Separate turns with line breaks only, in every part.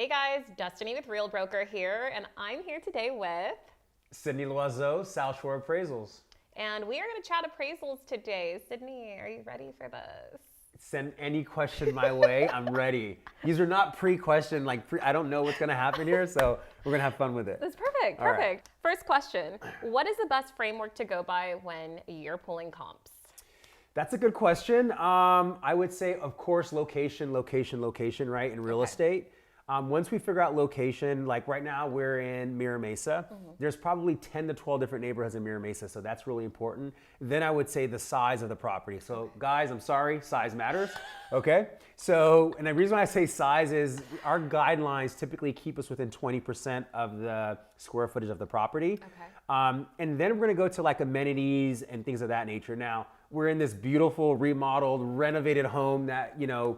Hey guys, Destiny with Real Broker here, and I'm here today with...
Sidney Loiseau, South Shore Appraisals.
And we are going to chat appraisals today. Sydney, are you ready for this?
Send any question my way, I'm ready. These are not pre-questioned, I don't know what's gonna happen here, so we're gonna have fun with it.
That's perfect,
All right.
perfect. First question, what is the best framework to go by when you're pulling comps?
That's a good question. I would say, of course, location, right, in real estate. Once we figure out location, like right now we're in Mira Mesa, there's probably 10 to 12 different neighborhoods in Mira Mesa, so that's really important. Then I would say the size of the property. So guys, I'm sorry, size matters, okay? So, and the reason why I say size is our guidelines typically keep us within 20% of the square footage of the property.
Okay.
And then we're gonna go to like amenities and things of that nature. Now, we're in this beautiful, remodeled, renovated home that, you know,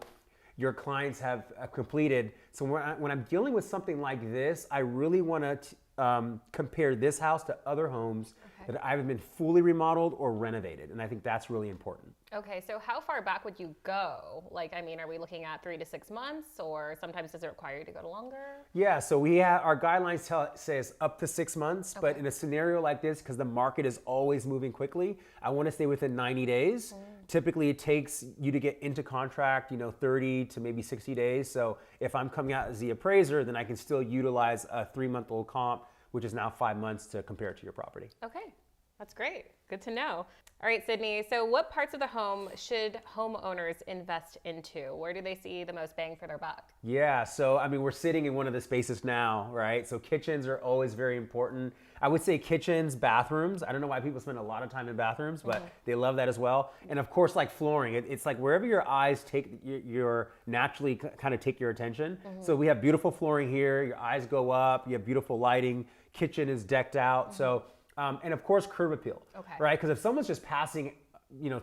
your clients have completed. So when I'm dealing with something like this, I really want to compare this house to other homes that either been fully remodeled or renovated. And I think that's really important.
Okay, so how far back would you go? Like, I mean, are we looking at 3 to 6 months, or sometimes does it require you to go to longer?
Yeah, so we have, our guidelines says up to 6 months, but in a scenario like this, because the market is always moving quickly, I want to stay within 90 days. Typically it takes you to get into contract, 30 to maybe 60 days. So if I'm coming out as the appraiser, then I can still utilize a 3-month-old comp, which is now 5 months to compare it to your property.
Okay, that's great. Good to know. All right, Sydney, so what parts of the home should homeowners invest into? Where do they see the most bang for their buck?
Yeah, so I mean, we're sitting in one of the spaces now, right? So kitchens are always very important. I would say kitchens, bathrooms. I don't know why people spend a lot of time in bathrooms, but they love that as well. And of course, like flooring. It's like wherever your eyes take your naturally kind of take your attention. So we have beautiful flooring here. Your eyes go up. You have beautiful lighting. Kitchen is decked out. So, and of course, curb appeal, right? Because if someone's just passing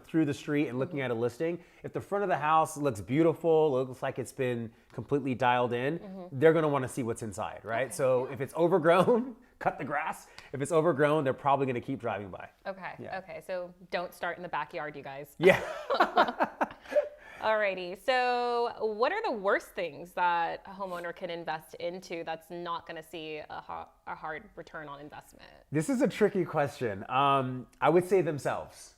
through the street and looking at a listing, if the front of the house looks beautiful, looks like it's been completely dialed in, they're gonna wanna see what's inside, right? So if it's overgrown, cut the grass. If it's overgrown, they're probably gonna keep driving by.
Okay, so don't start in the backyard, you guys.
Yeah.
Alrighty, so what are the worst things that a homeowner can invest into that's not gonna see a hard return on investment?
This is a tricky question. I would say themselves.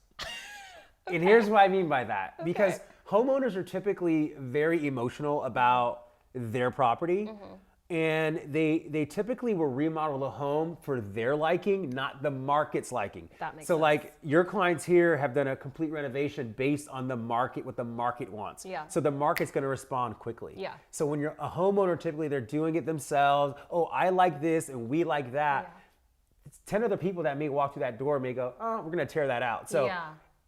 And here's what I mean by that. Because homeowners are typically very emotional about their property. And they typically will remodel the home for their liking, not the market's liking.
That makes
so
sense.
Like your clients here have done a complete renovation based on the market, what the market wants.
Yeah.
So the market's gonna respond quickly.
Yeah.
So when you're a homeowner, typically they're doing it themselves. Oh, I like this and we like that. It's 10 other people that may walk through that door may go, oh, we're gonna tear that out. So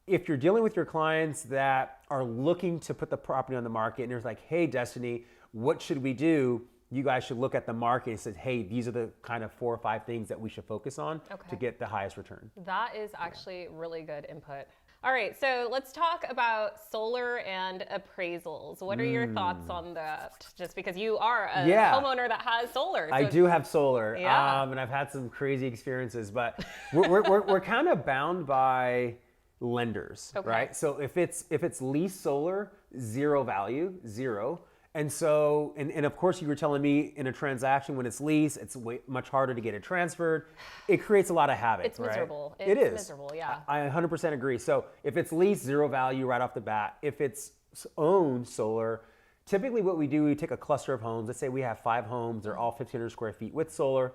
if you're dealing with your clients that are looking to put the property on the market and there's like, hey, Destiny, what should we do? You guys should look at the market and say, hey, these are the kind of 4 or 5 things that we should focus on to get the highest return.
That is actually really good input. All right, so let's talk about solar and appraisals. What are your thoughts on that? Just because you are a homeowner that has solar.
I do have solar, and I've had some crazy experiences, but we're kind of bound by lenders, right? So if it's leased solar, zero value, zero. And so, and of course you were telling me in a transaction when it's leased, it's much harder to get it transferred. It creates a lot of havoc,
It's miserable.
It is.
Miserable, yeah.
I 100% agree. So if it's leased, zero value right off the bat. If it's owned solar, typically what we do, we take a cluster of homes. Let's say we have 5 homes. They're all 1,500 square feet with solar.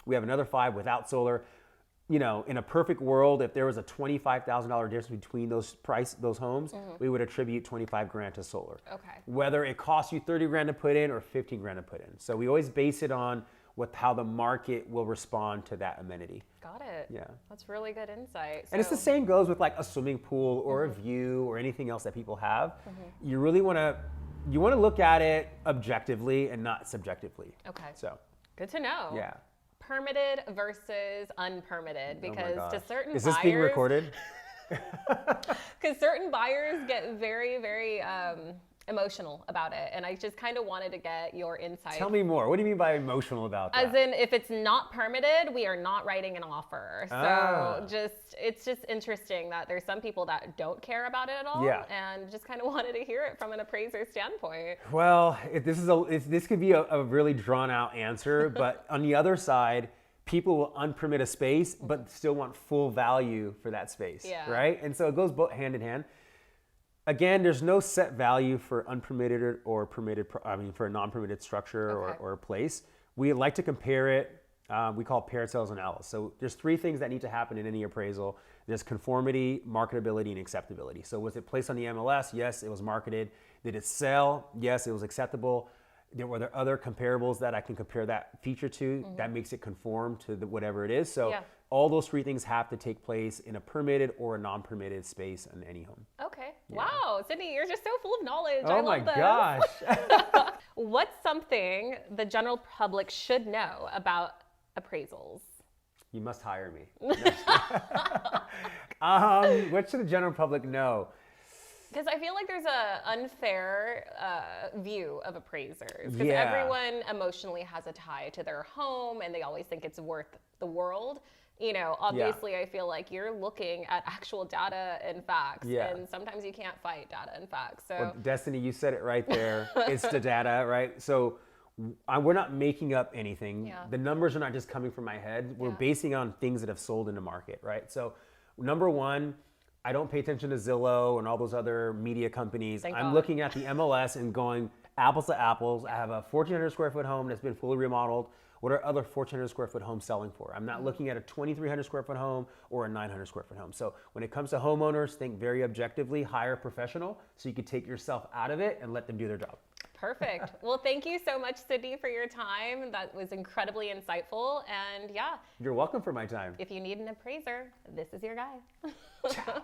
We have another 5 without solar. In a perfect world, if there was a $25,000 difference between those homes, we would attribute 25 grand to solar. Whether it costs you 30 grand to put in or 15 grand to put in. So we always base it on how the market will respond to that amenity.
Got it.
Yeah.
That's really good insight.
And it's the same goes with like a swimming pool or a view or anything else that people have. You really want to look at it objectively and not subjectively. So
good to know.
Yeah.
Permitted versus unpermitted, because to certain
buyers... Is this being recorded?
Because certain buyers get very, very emotional about it. And I just kind of wanted to get your insight.
Tell me more. What do you mean by emotional about that?
As in, if it's not permitted, we are not writing an offer. So it's just interesting that there's some people that don't care about it at all.
Yeah.
And just kind of wanted to hear it from an appraiser standpoint.
Well, this could be a really drawn out answer, but on the other side, people will unpermit a space, but still want full value for that space, right? And so it goes both hand in hand. Again, there's no set value for unpermitted or permitted, for a non-permitted structure or place. We like to compare it. We call it paired sales and L's. So there's 3 things that need to happen in any appraisal. There's conformity, marketability, and acceptability. So was it placed on the MLS? Yes, it was marketed. Did it sell? Yes, it was acceptable. Were there other comparables that I can compare that feature to that makes it conform to whatever it is? So all those 3 things have to take place in a permitted or a non-permitted space in any home.
Okay. Yeah. Wow, Sidney, you're just so full of knowledge.
Oh my gosh.
What's something the general public should know about appraisals?
You must hire me. What should the general public know?
Because I feel like there's an unfair view of appraisers. Because everyone emotionally has a tie to their home and they always think it's worth the world. You know, obviously I feel like you're looking at actual data and facts. And sometimes you can't fight data and facts. So
well, Destiny, you said it right there. It's the data, right? So we're not making up anything. The numbers are not just coming from my head. We're basing on things that have sold in the market, right? So number one, I don't pay attention to Zillow and all those other media companies. I'm looking at the MLS and going apples to apples. I have a 1,400 square foot home that's been fully remodeled. What are other 1,400 square foot homes selling for? I'm not looking at a 2,300 square foot home or a 900 square foot home. So when it comes to homeowners, think very objectively, hire a professional so you can take yourself out of it and let them do their job.
Perfect. Well, thank you so much, Sidney, for your time. That was incredibly insightful. And
You're welcome for my time.
If you need an appraiser, this is your guy.
Ciao.